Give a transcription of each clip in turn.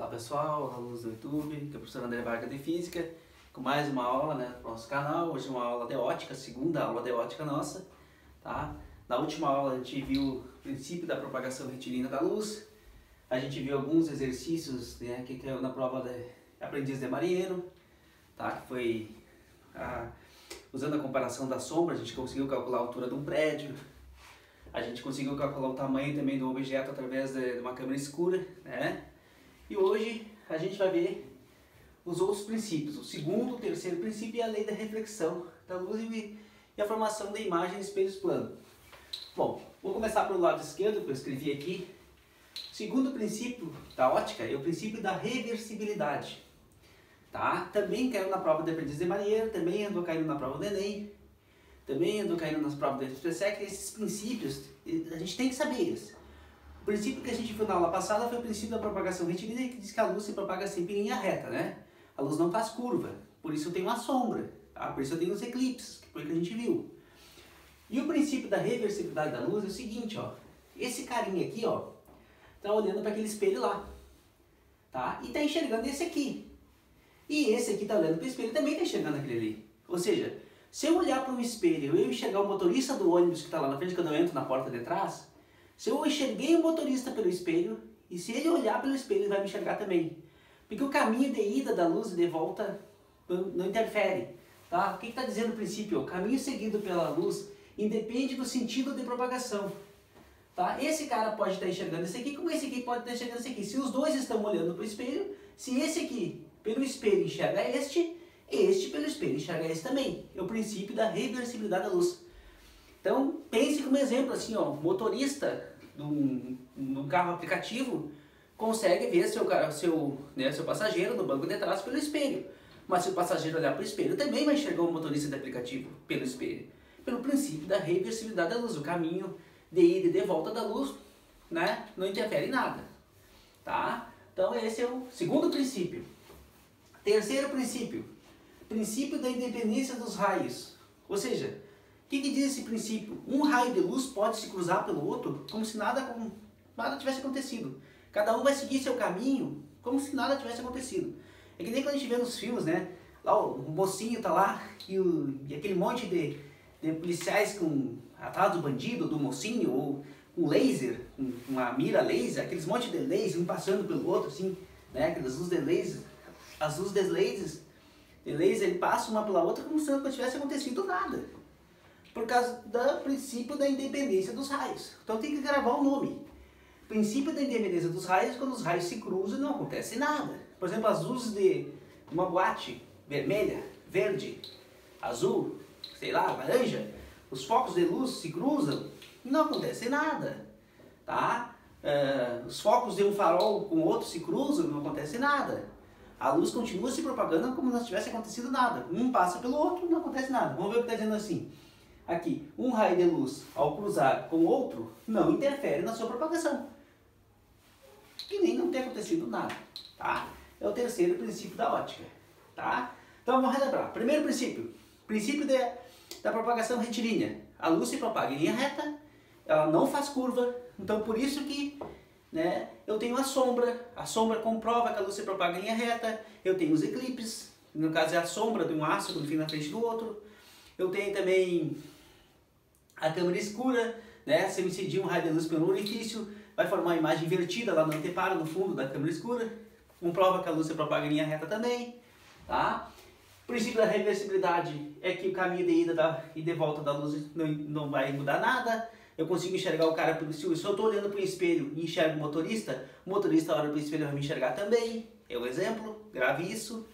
Olá pessoal, alunos do YouTube, que é o professor André Vargas de Física, com mais uma aula, no nosso canal. Hoje uma aula de ótica, segunda aula de ótica nossa, tá? Na última aula a gente viu o princípio da propagação retilínea da luz, a gente viu alguns exercícios, né, que caiu na prova de aprendiz de marinheiro, tá? Que foi usando a comparação da sombra, a gente conseguiu calcular a altura de um prédio, a gente conseguiu calcular o tamanho também do objeto através de uma câmera escura, né? E hoje a gente vai ver os outros princípios, o segundo, o terceiro princípio e a lei da reflexão da luz e a formação da imagem em espelhos planos. Bom, vou começar pelo lado esquerdo, que eu escrevi aqui. O segundo princípio da ótica é o princípio da reversibilidade. Tá? Também caiu na prova de aprendiz de marinheiro, também andou caindo na prova do Enem, também andou caindo nas provas da FPSEC. Esses princípios, a gente tem que saber eles. O princípio que a gente viu na aula passada foi o princípio da propagação retilínea, que diz que a luz se propaga sempre em linha reta, né? A luz não faz curva, por isso eu tenho uma sombra, tá? Por isso eu tenho os eclipses, que foi o que a gente viu. E o princípio da reversibilidade da luz é o seguinte, ó. Esse carinha aqui, ó, tá olhando para aquele espelho lá, tá? E tá enxergando esse aqui. E esse aqui tá olhando para o espelho e também tá enxergando aquele ali. Ou seja, se eu olhar para um espelho e eu enxergar o motorista do ônibus que tá lá na frente, quando eu entro na porta de trás, se eu enxerguei o motorista pelo espelho, e se ele olhar pelo espelho, ele vai me enxergar também. Porque o caminho de ida da luz e de volta não interfere. Tá? O que está dizendo o princípio? O caminho seguido pela luz independe do sentido de propagação. Tá? Esse cara pode estar enxergando esse aqui, como esse aqui pode estar enxergando esse aqui. Se os dois estão olhando para o espelho, se esse aqui pelo espelho enxerga este pelo espelho enxerga esse também. É o princípio da reversibilidade da luz. Então, pense como exemplo, assim, ó, motorista de um carro aplicativo consegue ver seu passageiro no banco de trás pelo espelho. Mas se o passageiro olhar para o espelho, também vai enxergar o motorista de aplicativo pelo espelho. Pelo princípio da reversibilidade da luz, o caminho de ida e de volta da luz, né, não interfere em nada. Tá? Então, esse é o segundo princípio. Terceiro princípio, princípio da independência dos raios. Ou seja, o que diz esse princípio? Um raio de luz pode se cruzar pelo outro como se nada tivesse acontecido. Cada um vai seguir seu caminho como se nada tivesse acontecido. É que nem quando a gente vê nos filmes, né? Lá o mocinho tá lá e aquele monte de policiais atrás do bandido, do mocinho, ou com laser, com uma mira laser, aqueles monte de laser, um passando pelo outro, assim, né? Aquelas luzes de laser, as luzes de laser, ele passa uma pela outra como se não tivesse acontecido nada. Por causa do princípio da independência dos raios. Então tem que gravar o nome. Princípio da independência dos raios, quando os raios se cruzam não acontece nada. Por exemplo, as luzes de uma boate vermelha, verde, azul, sei lá, laranja, os focos de luz se cruzam e não acontece nada. Tá? Os focos de um farol com outro se cruzam e não acontece nada. A luz continua se propagando como se não tivesse acontecido nada. Um passa pelo outro, não acontece nada. Vamos ver o que está dizendo assim. Aqui, um raio de luz, ao cruzar com outro, não interfere na sua propagação. Que nem não tem acontecido nada, tá? É o terceiro princípio da ótica, tá? Então vamos relembrar. Primeiro princípio, princípio da propagação retilínea. A luz se propaga em linha reta, ela não faz curva, então por isso que, né, eu tenho a sombra comprova que a luz se propaga em linha reta, eu tenho os eclipses, no caso é a sombra de um ácido no fim na frente do outro, eu tenho também a câmera escura, né? Se eu incidir um raio de luz pelo orifício, vai formar uma imagem invertida lá no anteparo, no fundo da câmera escura. Comprova que a luz se propaga em linha reta também. Tá? O princípio da reversibilidade é que o caminho de ida e de volta da luz não vai mudar nada. Eu consigo enxergar o cara pelo espelho. Se eu estou olhando para o espelho e enxergo o motorista olha para o espelho e vai me enxergar também. É o exemplo, grave isso.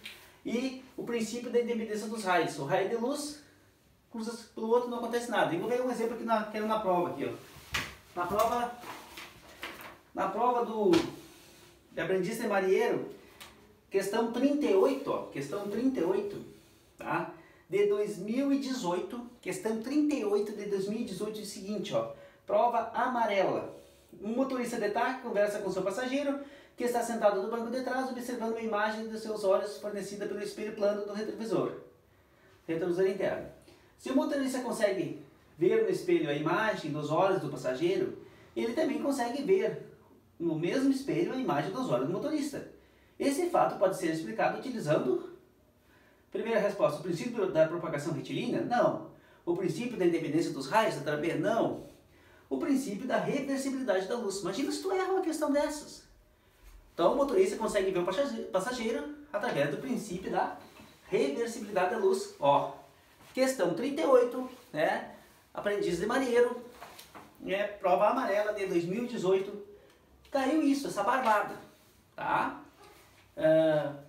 E o princípio da independência dos raios. O raio de luz cruza pelo outro, não acontece nada. E vou ver um exemplo aqui na prova aqui, ó. Na prova de aprendiz de marinheiro, questão 38, ó, questão 38, tá? De 2018, questão 38 de 2018 é o seguinte, ó. Prova amarela. Um motorista de táxi conversa com seu passageiro que está sentado no banco de trás observando uma imagem dos seus olhos fornecida pelo espelho plano do retrovisor interno. Se o motorista consegue ver no espelho a imagem dos olhos do passageiro, ele também consegue ver no mesmo espelho a imagem dos olhos do motorista. Esse fato pode ser explicado utilizando, primeira resposta, o princípio da propagação retilínea? Não. O princípio da independência dos raios, letra B? Não. O princípio da reversibilidade da luz. Imagina se tu erra uma questão dessas. Então o motorista consegue ver o passageiro através do princípio da reversibilidade da luz. Ó, questão 38, né? Aprendiz de marinheiro, né? Prova amarela de 2018. Caiu isso, essa barbada, tá?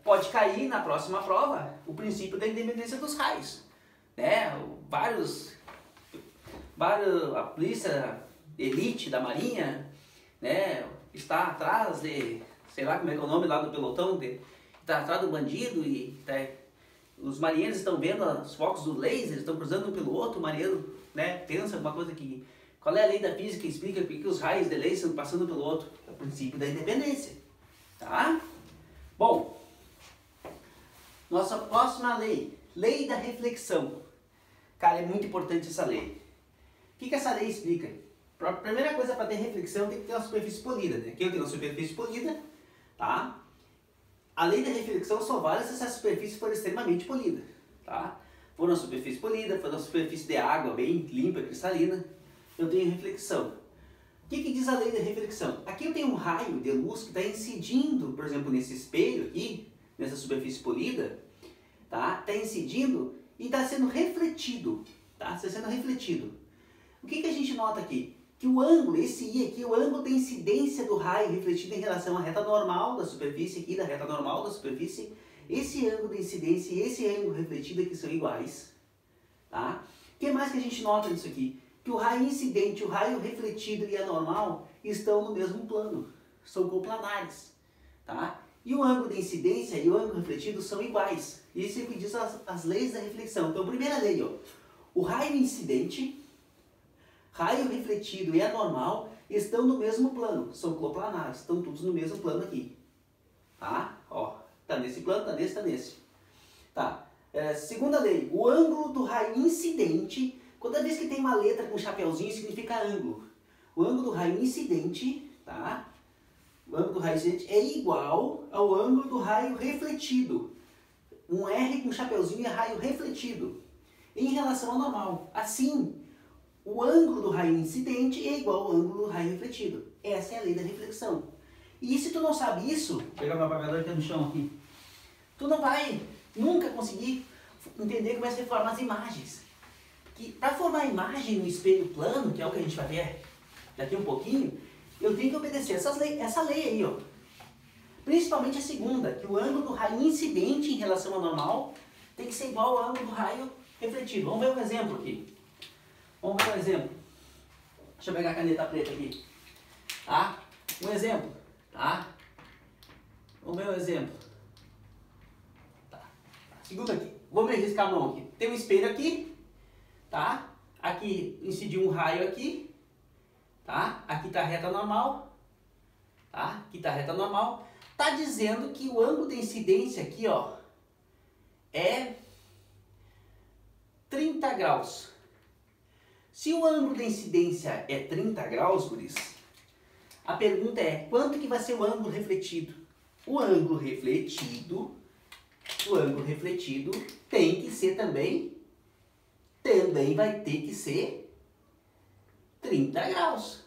Pode cair na próxima prova o princípio da independência dos raios, né? A polícia elite da marinha, né? Está atrás de, sei lá como é que é o nome lá do pelotão, está atrás do bandido e os marinheiros estão vendo os focos do laser, estão cruzando um pelo outro, o marinheiro, né, pensa alguma coisa que... Qual é a lei da física que explica por que os raios de laser estão passando pelo outro? É o princípio da independência, tá? Bom, nossa próxima lei, lei da reflexão. Cara, é muito importante essa lei. O que essa lei explica? A primeira coisa, para ter reflexão tem que ter uma superfície polida, né? Quem tem uma superfície polida, tá? A lei da reflexão só vale se essa superfície for extremamente polida, tá? For uma superfície polida, for uma superfície de água bem limpa, cristalina, eu tenho reflexão. O que diz a lei da reflexão? Aqui eu tenho um raio de luz que está incidindo, por exemplo, nesse espelho aqui, nessa superfície polida, tá? Está incidindo e está sendo refletido, tá? Está sendo refletido. O que a gente nota aqui? Que o ângulo, esse I aqui, o ângulo da incidência do raio refletido em relação à reta normal da superfície aqui, da reta normal da superfície, esse ângulo de incidência e esse ângulo refletido aqui são iguais, tá? O que mais que a gente nota nisso aqui? Que o raio incidente, o raio refletido e a normal estão no mesmo plano, são coplanares, tá? E o ângulo de incidência e o ângulo refletido são iguais. Isso é o que diz as leis da reflexão. Então, primeira lei, ó, o raio incidente, raio refletido e a normal estão no mesmo plano, são coplanares, estão todos no mesmo plano aqui, tá? Ó, tá nesse plano, tá nesse. Tá. Segunda lei, o ângulo do raio incidente, toda vez que tem uma letra com chapeuzinho significa ângulo. O ângulo do raio incidente, tá? O ângulo do raio incidente é igual ao ângulo do raio refletido. Um R com chapeuzinho é raio refletido em relação ao normal. Assim, o ângulo do raio incidente é igual ao ângulo do raio refletido. Essa é a lei da reflexão. E se tu não sabe isso, vou pegar meu apagador que tá no chão aqui, tu não vai nunca conseguir entender como é que se forma as imagens. Que para formar a imagem no espelho plano, que é o que a gente vai ver daqui um pouquinho, eu tenho que obedecer essa lei aí, ó. Principalmente a segunda, que o ângulo do raio incidente em relação ao normal tem que ser igual ao ângulo do raio refletido. Vamos ver um exemplo aqui. Vamos ver um exemplo. Deixa eu pegar a caneta preta aqui. Tá? Um exemplo. Tá? Vamos ver um exemplo. Tá. Segunda aqui. Vamos riscar a mão aqui. Tem um espelho aqui. Tá? Aqui incidiu um raio aqui. Tá? Aqui está a reta normal. Tá? Aqui está a reta normal. Tá dizendo que o ângulo de incidência aqui, ó, é 30 graus. Se o ângulo de incidência é 30 graus, guris, a pergunta é, quanto que vai ser o ângulo refletido? O ângulo refletido tem que ser também vai ter que ser 30 graus.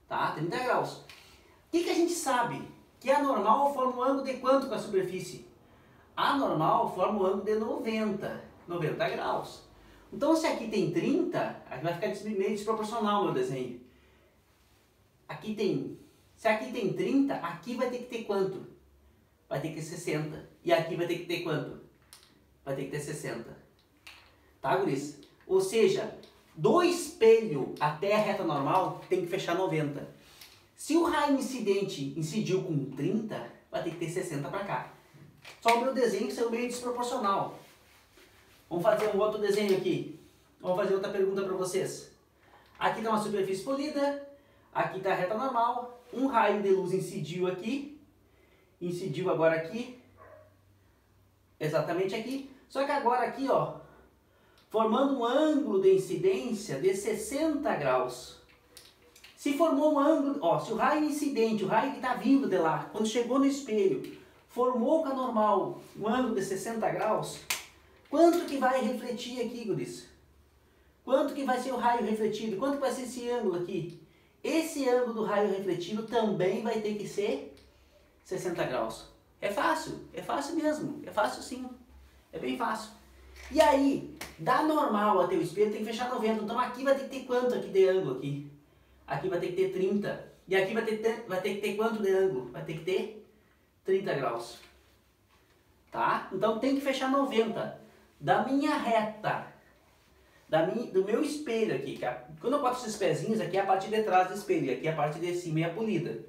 Tá? 30 graus. O que a gente sabe? Que a normal forma um ângulo de quanto com a superfície? A normal forma um ângulo de 90 graus. Então, se aqui tem 30, aqui vai ficar meio desproporcional o meu desenho. Se aqui tem 30, aqui vai ter que ter quanto? Vai ter que ter 60. E aqui vai ter que ter quanto? Vai ter que ter 60. Tá, guris? Ou seja, do espelho até a reta normal tem que fechar 90. Se o raio incidente incidiu com 30, vai ter que ter 60 para cá. Só o meu desenho que saiu meio desproporcional. Vamos fazer um outro desenho aqui. Vamos fazer outra pergunta para vocês. Aqui está uma superfície polida. Aqui está a reta normal. Um raio de luz incidiu aqui. Incidiu agora aqui. Exatamente aqui. Só que agora aqui, ó, formando um ângulo de incidência de 60 graus. Se formou um ângulo, ó, se o raio incidente, o raio que está vindo de lá, quando chegou no espelho, formou com a normal um ângulo de 60 graus, quanto que vai refletir aqui, guris? Quanto que vai ser o raio refletido? Quanto que vai ser esse ângulo aqui? Esse ângulo do raio refletido também vai ter que ser 60 graus. É fácil mesmo, é fácil sim, é bem fácil. E aí, da normal até o espelho tem que fechar 90, então aqui vai ter que ter quanto aqui de ângulo aqui? Aqui vai ter que ter 30, e aqui vai ter que ter quanto de ângulo? Vai ter que ter 30 graus, tá? Então tem que fechar 90, da minha reta, do meu espelho aqui, quando eu boto esses pezinhos aqui é a parte de trás do espelho, e aqui é a parte de cima e a polida,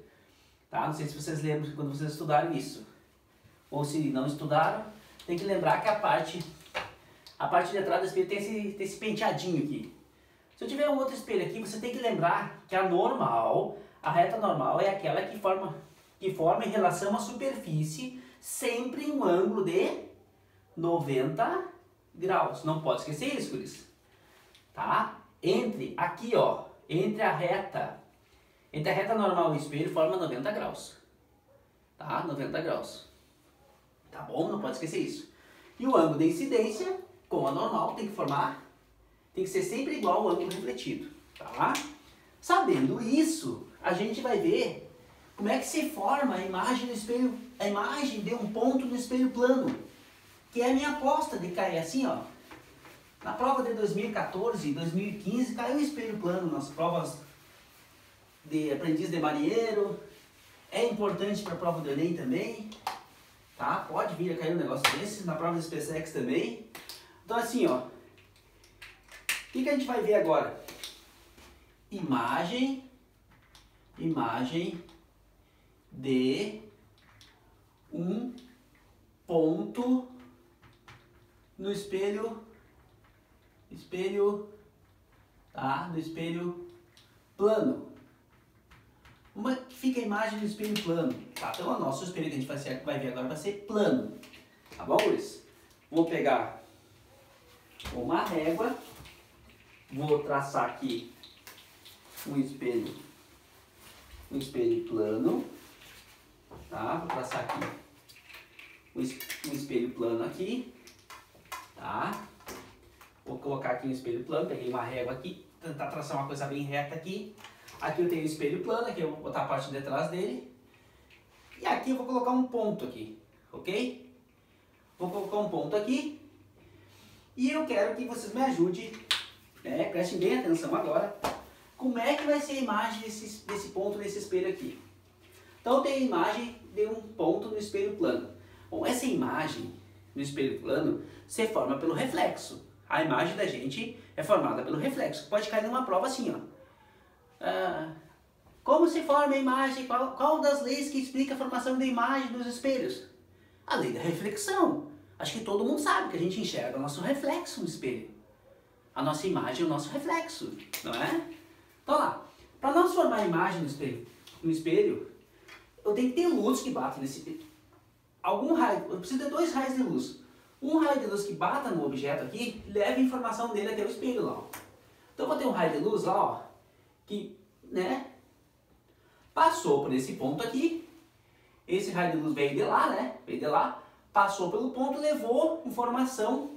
tá? Não sei se vocês lembram quando vocês estudaram isso, ou se não estudaram, tem que lembrar que a parte de trás do espelho tem esse penteadinho aqui. Se eu tiver um outro espelho aqui, você tem que lembrar que a reta normal é aquela que forma em relação à superfície sempre um ângulo de 90 graus. Não pode esquecer isso, guris. Tá? Aqui, ó, entre a reta normal e o espelho forma 90 graus. Tá? 90 graus. Tá bom? Não pode esquecer isso. E o ângulo de incidência com a normal tem que ser sempre igual ao ângulo refletido, tá? Sabendo isso, a gente vai ver como é que se forma a imagem do espelho, a imagem de um ponto no espelho plano, que é a minha aposta de cair assim, ó. Na prova de 2014 e 2015 caiu o espelho plano nas provas de aprendiz de marinheiro, é importante para a prova do Enem também, tá? Pode vir a cair um negócio desse, na prova do SpaceX também. Então assim, ó, o que a gente vai ver agora? Imagem de um ponto no espelho, tá? No espelho plano. Como é que fica a imagem do espelho plano? Tá? Então o nosso espelho que a gente vai ver agora vai ser plano, tá bom, Luiz? Vou pegar uma régua, vou traçar aqui um espelho plano, tá? Vou traçar aqui um espelho plano aqui, tá? Vou colocar aqui um espelho plano, peguei uma régua aqui, tentar traçar uma coisa bem reta aqui. Aqui eu tenho o espelho plano, aqui eu vou botar a parte de trás dele. E aqui eu vou colocar um ponto aqui, ok? Vou colocar um ponto aqui. E eu quero que vocês me ajudem, né? Prestem bem atenção agora. Como é que vai ser a imagem desse ponto nesse espelho aqui? Então eu tenho a imagem de um ponto no espelho plano. Bom, essa imagem no espelho plano se forma pelo reflexo. A imagem da gente é formada pelo reflexo. Pode cair numa prova assim, ó. Como se forma a imagem? Qual das leis que explica a formação da imagem dos espelhos? A lei da reflexão. Acho que todo mundo sabe que a gente enxerga o nosso reflexo no espelho. A nossa imagem é o nosso reflexo, não é? Então lá, para nós formar a imagem no espelho, eu tenho que ter luz que bate nesse espelho. Algum raio, eu preciso de 2 raios de luz. Um raio de luz que bata no objeto aqui, leva a informação dele até o espelho lá, ó. Então eu vou ter um raio de luz lá, ó, que, né, passou por esse ponto aqui. Esse raio de luz veio de lá, né, passou pelo ponto, levou informação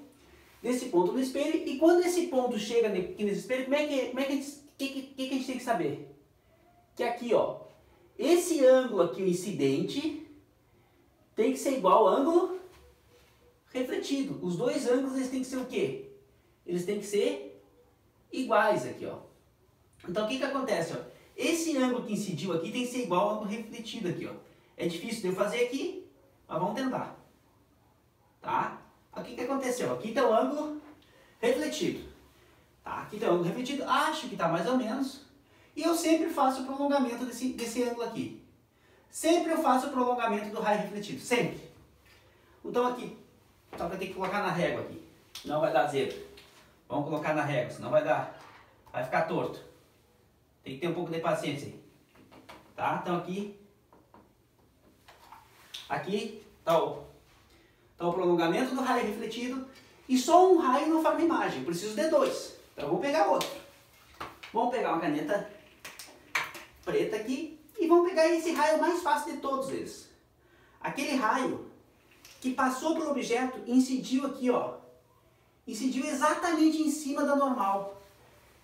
desse ponto no espelho. E quando esse ponto chega aqui nesse espelho, o que a gente tem que saber? Que aqui, ó, esse ângulo aqui, o incidente, tem que ser igual ao ângulo refletido. Os dois ângulos, eles têm que ser o quê? Eles têm que ser iguais aqui, ó. Então o que acontece, ó? Esse ângulo que incidiu aqui tem que ser igual ao ângulo refletido aqui, ó. É difícil de eu fazer aqui, mas vamos tentar. Tá? O que aconteceu? Aqui está o ângulo refletido. Tá? Aqui está o ângulo refletido, acho que está mais ou menos. E eu sempre faço o prolongamento desse ângulo aqui. Sempre eu faço o prolongamento do raio refletido, sempre. Então aqui, só que eu tenho que colocar na régua aqui. Não vai dar zebra. Vamos colocar na régua, senão vai ficar torto. Tem que ter um pouco de paciência aí. Tá? Então aqui está o prolongamento do raio refletido. E só um raio não forma imagem. Eu preciso de 2. Então eu vou pegar outro. Vamos pegar uma caneta preta aqui. E vamos pegar esse raio mais fácil de todos eles. aquele raio que passou pelo objeto incidiu aqui, ó. Incidiu exatamente em cima da normal.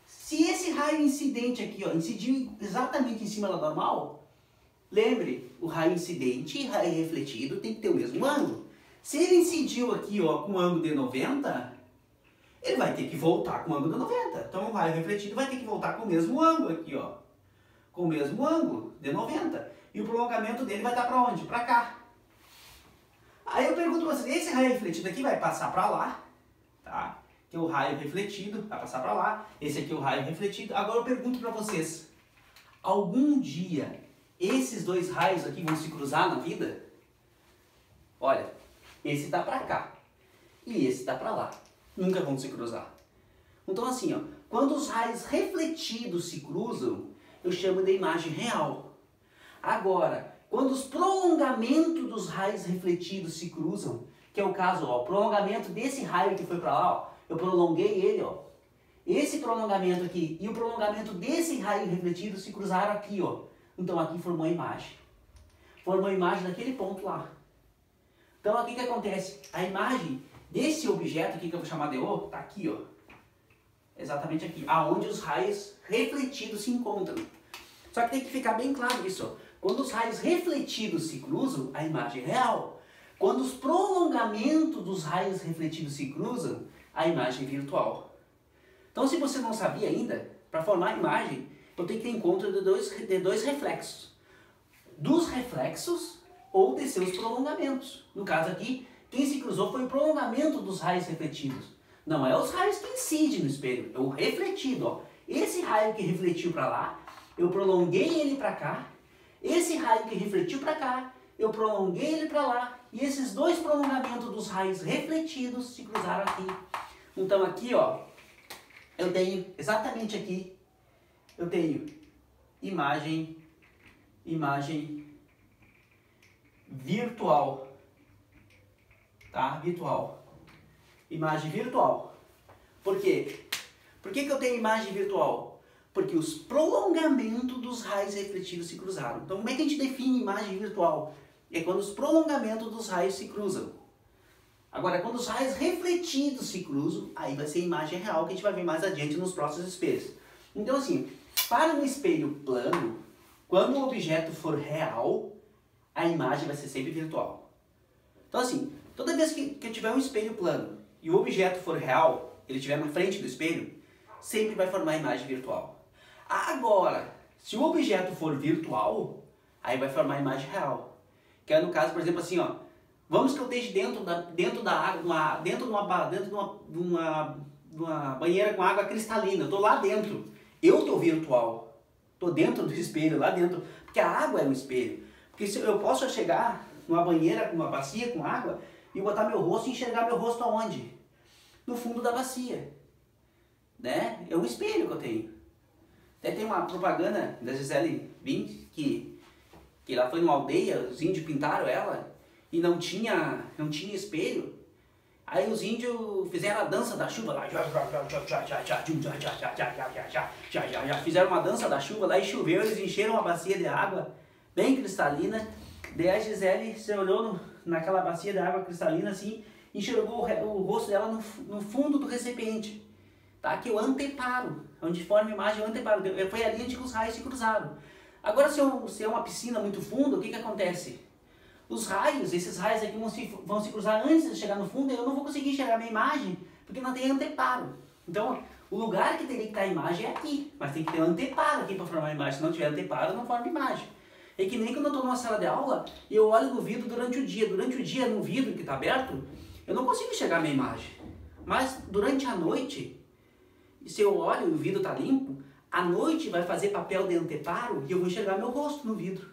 Se esse raio incidente aqui, ó, incidiu exatamente em cima da normal, lembre, o raio incidente e raio refletido tem que ter o mesmo ângulo. Se ele incidiu aqui, ó, com ângulo de 90, ele vai ter que voltar com o ângulo de 90. Então o raio refletido vai ter que voltar com o mesmo ângulo aqui, ó. Com o mesmo ângulo de 90. E o prolongamento dele vai estar para onde? Para cá. Aí eu pergunto para vocês, esse raio refletido aqui vai passar para lá, tá? Que é o raio refletido, vai passar para lá. Esse aqui é o raio refletido. Agora eu pergunto para vocês, algum dia esses dois raios aqui vão se cruzar na vida? Olha, esse está para cá e esse está para lá. Nunca vão se cruzar. Então assim, ó, quando os raios refletidos se cruzam, eu chamo de imagem real. Agora, quando os prolongamentos dos raios refletidos se cruzam, que é o caso, ó, o prolongamento desse raio que foi para lá, ó, eu prolonguei ele, ó. Esse prolongamento aqui e o prolongamento desse raio refletido se cruzaram aqui, ó. Então aqui formou a imagem. Formou a imagem daquele ponto lá. Então aqui o que acontece? A imagem desse objeto aqui que eu vou chamar de O, tá aqui, ó. Exatamente aqui, aonde os raios refletidos se encontram. Só que tem que ficar bem claro isso, ó. Quando os raios refletidos se cruzam, a imagem é real. Quando os prolongamentos dos raios refletidos se cruzam, a imagem é virtual. Então, se você não sabia ainda, para formar a imagem, eu tenho que ter encontro de dois reflexos. Dos reflexos ou de seus prolongamentos. No caso aqui, quem se cruzou foi o prolongamento dos raios refletidos. Não é os raios que incidem no espelho, é o refletido. Ó. Esse raio que refletiu para lá, eu prolonguei ele para cá. Esse raio que refletiu para cá, eu prolonguei ele para lá. E esses dois prolongamentos dos raios refletidos se cruzaram aqui. Então aqui, ó, eu tenho exatamente aqui, eu tenho imagem virtual, tá? Virtual. Imagem virtual. Por quê? Por que eu tenho imagem virtual? Porque os prolongamentos dos raios refletidos se cruzaram. Então, como é que a gente define imagem virtual? É quando os prolongamentos dos raios se cruzam. Agora, quando os raios refletidos se cruzam, aí vai ser imagem real, que a gente vai ver mais adiante nos próximos espelhos. Então, assim, para um espelho plano, quando o objeto for real, a imagem vai ser sempre virtual. Então, assim, toda vez que eu tiver um espelho plano e o objeto for real, ele estiver na frente do espelho, sempre vai formar imagem virtual. Agora, se o objeto for virtual, aí vai formar imagem real. Que é no caso, por exemplo, assim, ó, vamos que eu esteja dentro da água, dentro de uma banheira com água cristalina, eu estou lá dentro, eu estou virtual, estou dentro do espelho, lá dentro, porque a água é um espelho. Porque se eu posso chegar numa banheira, numa bacia com água, e botar meu rosto e enxergar meu rosto aonde? No fundo da bacia. Né? É um espelho que eu tenho. Até tem uma propaganda da Gisele Bündchen que ela foi numa aldeia, os índios pintaram ela e não tinha espelho. Aí os índios fizeram a dança da chuva lá. Fizeram uma dança da chuva lá e choveu, eles encheram uma bacia de água bem cristalina. Daí a Gisele se olhou naquela bacia de água cristalina assim, enxergou o rosto dela no fundo do recipiente. Tá? Que é o anteparo, onde forma a imagem, é o anteparo. Foi ali onde os raios se cruzaram. Agora, se é uma piscina muito funda, o que acontece? Os raios, esses raios aqui vão se cruzar antes de chegar no fundo e eu não vou conseguir enxergar a minha imagem, porque não tem anteparo. Então, o lugar que teria que estar a imagem é aqui, mas tem que ter um anteparo aqui para formar a imagem. Se não tiver anteparo, não forma imagem. É que nem quando eu estou numa sala de aula e eu olho no vidro durante o dia. Durante o dia, no vidro que está aberto, eu não consigo enxergar a minha imagem. Mas durante a noite, se eu olho e o vidro está limpo, a noite vai fazer papel de anteparo e eu vou enxergar meu rosto no vidro.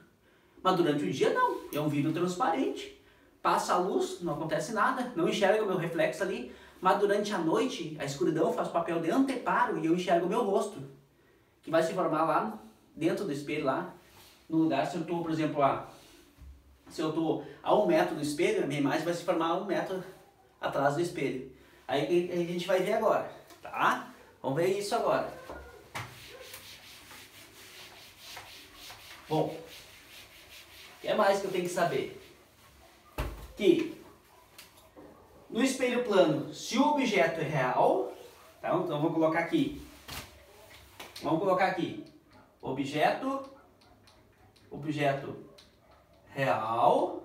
Mas durante o dia não, é um vidro transparente. Passa a luz, não acontece nada, não enxerga o meu reflexo ali. Mas durante a noite, a escuridão faz papel de anteparo e eu enxergo o meu rosto. Que vai se formar lá dentro do espelho, lá no lugar. Se eu estou, por exemplo, se eu estou a 1 metro do espelho, a minha imagem vai se formar a 1 metro atrás do espelho. Aí a gente vai ver agora, tá? Vamos ver isso agora. Bom, o que é mais que eu tenho que saber? que no espelho plano, se o objeto é real, tá? Então vou colocar aqui. Vamos colocar aqui. Objeto real,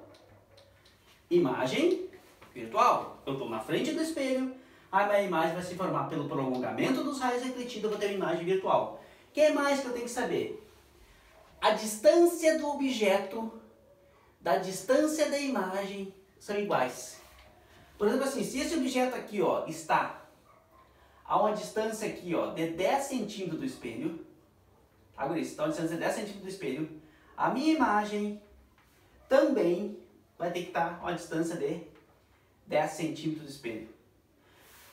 imagem virtual. Eu estou na frente do espelho, a minha imagem vai se formar pelo prolongamento dos raios refletidos, eu vou ter uma imagem virtual. O que mais que eu tenho que saber? A distância do objeto da distância da imagem são iguais. Por exemplo assim, se esse objeto aqui ó, está a uma distância aqui ó, de 10 centímetros do espelho, agora isso, então a distância de 10 centímetros do espelho, a minha imagem também vai ter que estar a uma distância de 10 centímetros do espelho.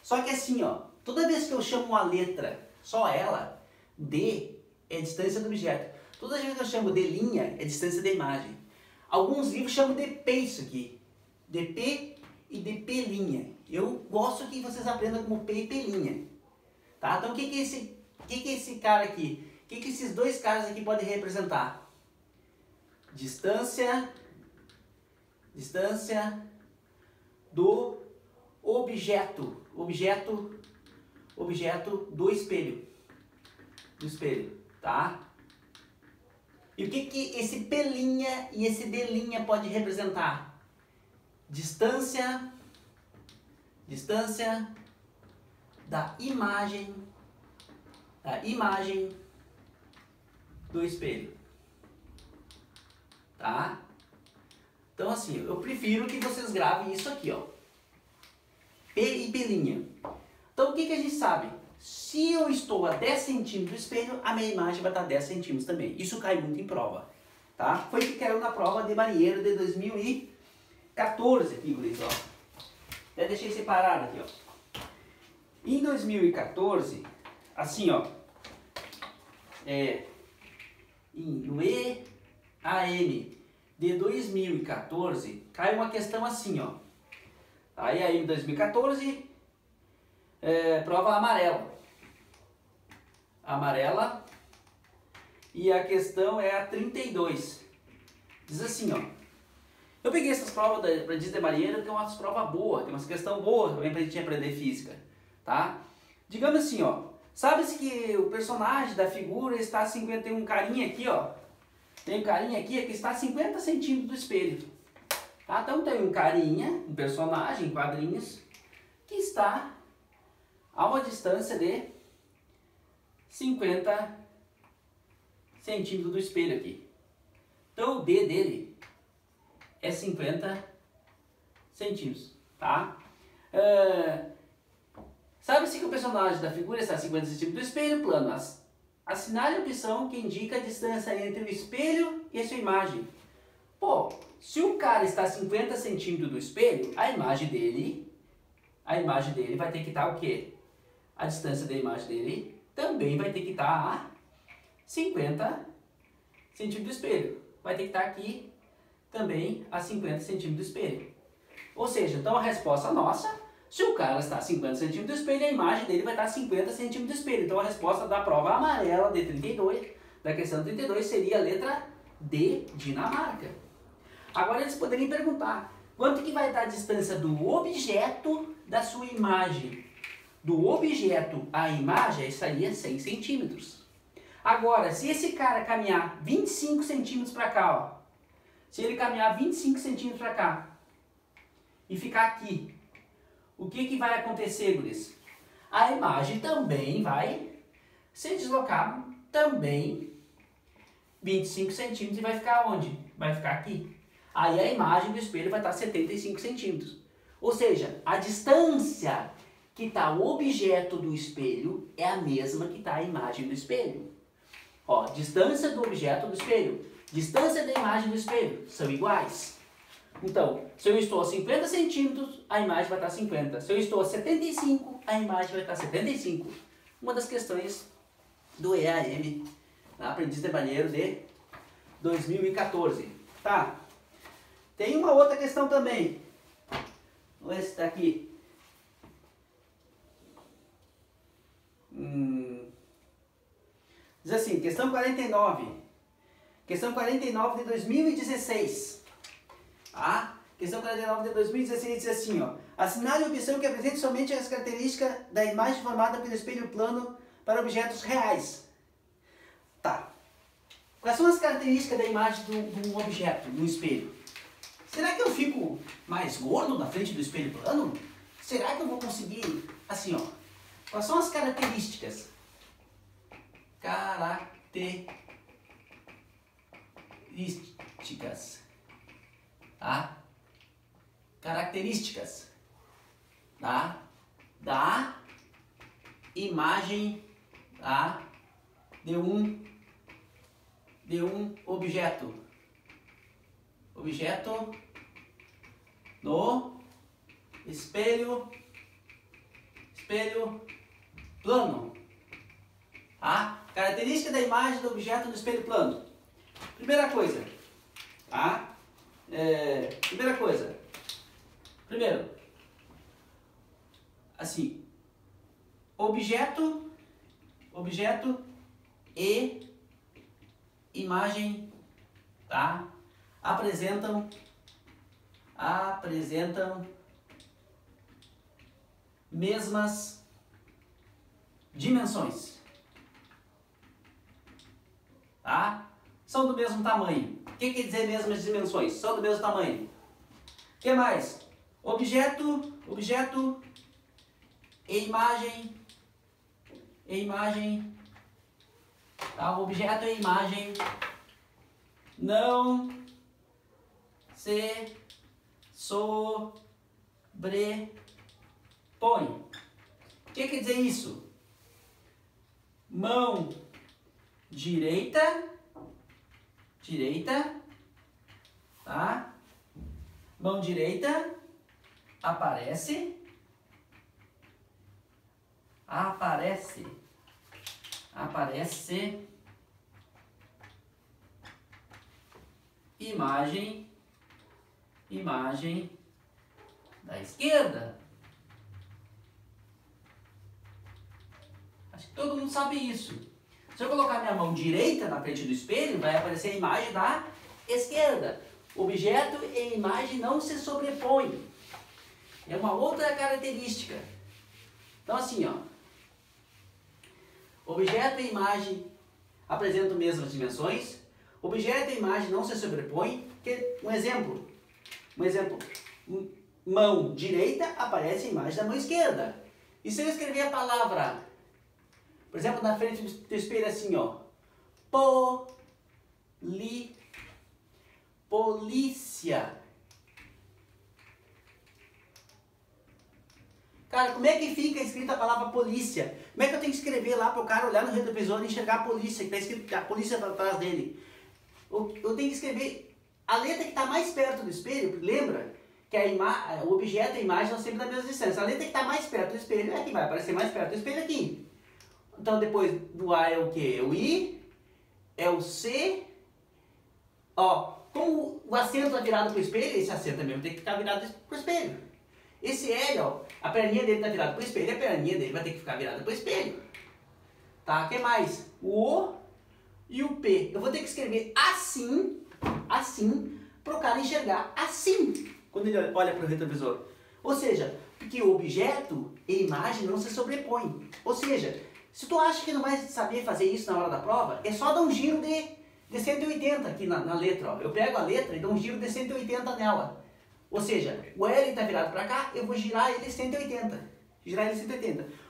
Só que assim, ó, toda vez que eu chamo uma letra, só ela, D é a distância do objeto. Toda vez que eu chamo de linha, é a distância da imagem. Alguns livros chamam de P isso aqui. DP e DP'. Eu gosto que vocês aprendam como P e P'. Tá? Então o que é esse cara aqui? O que esses dois caras aqui podem representar? Distância do objeto do espelho. Tá? E o que esse P' e esse D' pode representar? Distância da imagem do espelho. Tá? Então assim, eu prefiro que vocês gravem isso aqui, ó. P e P'. Então o que a gente sabe? Se eu estou a 10 centímetros do espelho, a minha imagem vai estar a 10 centímetros também. Isso cai muito em prova. Tá? Foi o que caiu na prova de marinheiro de 2014 aqui, guris, ó. Até deixei separado aqui, ó. Em 2014, assim, ó. No EAM de 2014, cai uma questão assim, ó. Aí em 2014, prova amarela, e a questão é a 32. Diz assim, ó. Eu peguei essas provas da aprendiz de marinheiro, tem umas provas boas, tem umas questões boas também pra gente aprender física, tá? Digamos assim, ó. Sabe-se que o personagem da figura está a 50, tem um carinha aqui, ó. Tem um carinha aqui que está a 50 centímetros do espelho. Tá? Então tem um carinha, um personagem em quadrinhos, que está a uma distância de 50 centímetros do espelho aqui. Então o D dele é 50 centímetros, tá? Sabe-se que o personagem da figura está a 50 centímetros do espelho plano. Assinale a opção que indica a distância entre o espelho e a sua imagem. Pô, se o cara está a 50 centímetros do espelho, a imagem dele vai ter que estar o quê? A distância da imagem dele também vai ter que estar a 50 centímetros do espelho. Vai ter que estar aqui também a 50 centímetros do espelho. Ou seja, então a resposta nossa, se o cara está a 50 centímetros do espelho, a imagem dele vai estar a 50 centímetros do espelho. Então a resposta da prova amarela de 32, da questão 32, seria a letra D, Dinamarca. Agora eles poderiam perguntar, quanto que vai dar a distância do objeto da sua imagem? Do objeto à imagem, isso aí é 100 centímetros. Agora, se esse cara caminhar 25 centímetros para cá, ó, se ele caminhar 25 centímetros para cá e ficar aqui, o que vai acontecer, guris? A imagem também vai se deslocar também 25 centímetros e vai ficar onde? Vai ficar aqui. Aí a imagem do espelho vai estar 75 centímetros. Ou seja, a distância que está o objeto do espelho é a mesma que está a imagem do espelho. Ó, distância do objeto do espelho, distância da imagem do espelho são iguais. Então, se eu estou a 50 centímetros, a imagem vai estar 50. Se eu estou a 75, a imagem vai estar 75. Uma das questões do EAM, na Aprendiz de Marinheiro de 2014. Tá? Tem uma outra questão também. Vamos ver se está aqui. Diz assim, questão 49. Questão 49 de 2016. Tá? Questão 49 de 2016 diz assim, ó. Assinale a opção que apresente somente as características da imagem formada pelo espelho plano para objetos reais. Tá. Quais são as características da imagem de um objeto no espelho? Será que eu fico mais gordo na frente do espelho plano? Será que eu vou conseguir, assim, ó. Quais são as características? Características. Tá? Características. Tá? Da imagem, tá? De um objeto. Objeto no espelho plano. Tá? Característica da imagem do objeto no espelho plano. Primeira coisa. Tá? Primeiro, assim, objeto e imagem, tá? Apresentam mesmas dimensões, tá? São do mesmo tamanho. O que quer dizer mesmas dimensões? São do mesmo tamanho. O que mais? Objeto e imagem, tá? Objeto e imagem não se sobrepõem. O que quer dizer isso? Mão direita, tá? Mão direita aparece imagem da esquerda. Acho que todo mundo sabe isso. Se eu colocar minha mão direita na frente do espelho, vai aparecer a imagem da esquerda. Objeto e imagem não se sobrepõem. É uma outra característica. Então assim, ó. Objeto e imagem apresentam mesmas dimensões. Objeto e imagem não se sobrepõem. Um exemplo. Mão direita aparece a imagem da mão esquerda. E se eu escrever a palavra, por exemplo, na frente do espelho assim, ó. Polícia. Cara, como é que fica escrita a palavra polícia? Como é que eu tenho que escrever lá para o cara olhar no retrovisor e enxergar a polícia, que está escrito a polícia atrás dele? Eu tenho que escrever a letra que está mais perto do espelho, lembra? Que o objeto e a imagem são sempre da mesma distância. A letra que está mais perto do espelho é a que vai aparecer mais perto do espelho aqui. Então depois do A é o que? É o I, é o C. Ó, como o acento está virado para o espelho, esse acento também vai ter que ficar virado para o espelho. Esse L, ó, a perninha dele está virada para o espelho, a perninha dele vai ter que ficar virada para o espelho. Tá? O que mais? O O e o P. Eu vou ter que escrever assim, para o cara enxergar assim, quando ele olha para o retrovisor. Ou seja, porque o objeto e imagem não se sobrepõem. Ou seja, se tu acha que não vai saber fazer isso na hora da prova, é só dar um giro de 180 aqui na letra. Ó. Eu pego a letra e dou um giro de 180 nela. Ou seja, o L está virado para cá, eu vou girar ele 180.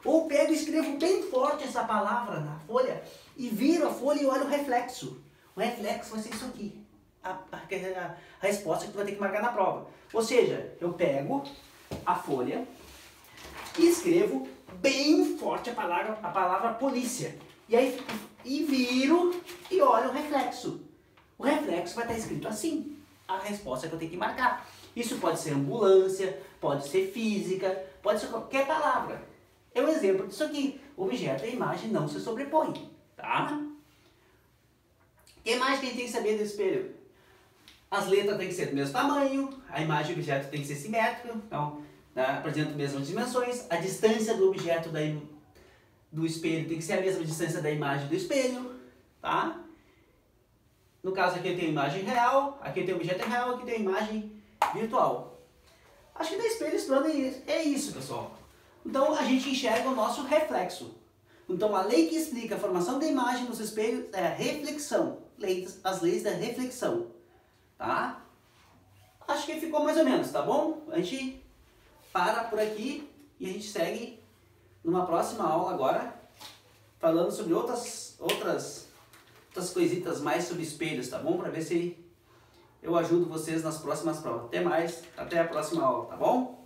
Ou pego e escrevo bem forte essa palavra na folha e viro a folha e olho o reflexo. O reflexo vai ser isso aqui. A resposta que tu vai ter que marcar na prova. Ou seja, eu pego a folha e escrevo bem forte a palavra polícia. E aí viro e olho o reflexo. O reflexo vai estar escrito assim. A resposta que eu tenho que marcar. Isso pode ser ambulância, pode ser física, pode ser qualquer palavra. É um exemplo disso aqui. Objeto e imagem não se sobrepõem. Tá? O que mais que a gente tem que saber do espelho? As letras têm que ser do mesmo tamanho, a imagem do objeto tem que ser simétrica, então apresentam as mesmas dimensões, a distância do objeto do espelho tem que ser a mesma distância da imagem do espelho, tá? No caso aqui eu tenho imagem real, aqui eu tenho objeto real, aqui eu tenho imagem virtual. Acho que da espelho estudando é isso, pessoal. Então a gente enxerga o nosso reflexo. Então a lei que explica a formação da imagem nos espelhos é a reflexão, as leis da reflexão, tá? Acho que ficou mais ou menos, tá bom? A gente para por aqui e a gente segue numa próxima aula agora, falando sobre outras coisitas mais sobre espelhos, tá bom? Para ver se eu ajudo vocês nas próximas provas. Até mais, até a próxima aula, tá bom?